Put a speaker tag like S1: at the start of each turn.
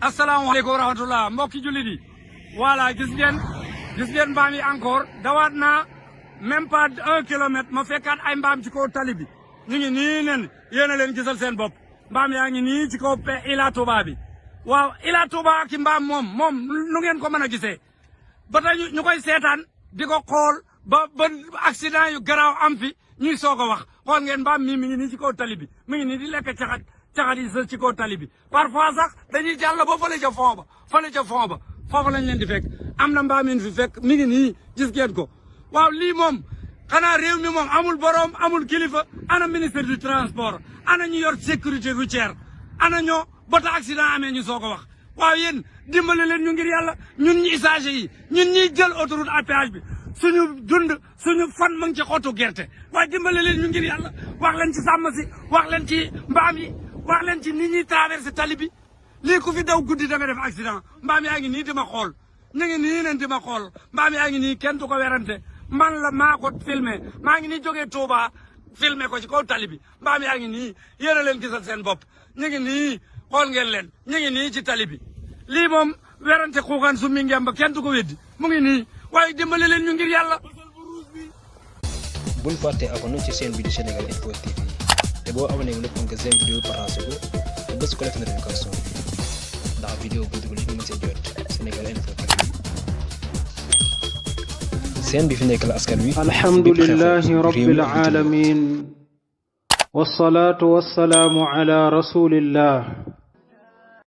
S1: asalaamaaleykum wa rahmatullah mbokki jullit yi voilà gis ngeen mbaam yi encore dawaat naa même pas 1 kilomètre ma fekkaat ay mbaam ci kaw tali bi ñu ngi nii nen yéen a leen gisal seen bopp mbaam yaa ngi nii ci kaw Ila Touba bi waaw Ila Touba ak mbaam moom nu ngeen ko mën a gisee ba tey ñu koy seetaan di ko xool ba accident yu garaaw am fi ñuy soog a wax xool ngeen mbaam mi ngi nii ci kaw tali bi mi ngi nii di lekk caxat yi sa ci kaw tali bi parfois sax dañuy jàll ba fële ca fond ba foofu lañ leen di fekk am na mbaam yi fi fekk mi ngi nii gis ngeen ko waaw lii moom xanaa réew mi moom amul borom amul kilifa ana ministre du transport ana ñu yor sécurité routière ana ñoo bota accident amee ñu soog a wax waaw yéen dimbale leen ñu ngir yàlla ñun ñi usagers yi ñun ñiy jël autoroute à péage bi suñu dund suñu fan ma ngi ci xottu gerte waaye dimbale leen ñu ngir yàlla wax leen ci sàmm si wax leen ci mbaam yi wax leen ci nit ñuy traversé tali bi lii ku fi daw guddi da nga def accident mbaam yaa ngi nii di ma xool ñu ngi nii leen di ma xool mbaam yaa ngi nii kenn du ko werante man la maa ko filmé maa ngi nii jógee Touba filmé ko ci kaw tali bi mbaam yaa ngi nii yéen a leen gisal seen bopp ñu ngi nii xool ngeen leen ñu ngi nii ci tali bi lii moom werante xuuxaan su mi ngem ba kenn du ko weddi mu ngi nii waaye dimbale leen ñu ngir yàlla.
S2: bul fàtte abonné ci chaîne bi di Sénégal Info TV te boo abonné wu nekk nga seen vidéo partagé ko te bés ko def notification bi ndax vidéo bu dugg ñu mën see jot Sénégal Info TV seen bi fi nekk la askan wi.
S3: alhamdulillahi rabbil alamin wassalatu wassalamu ala rasulillah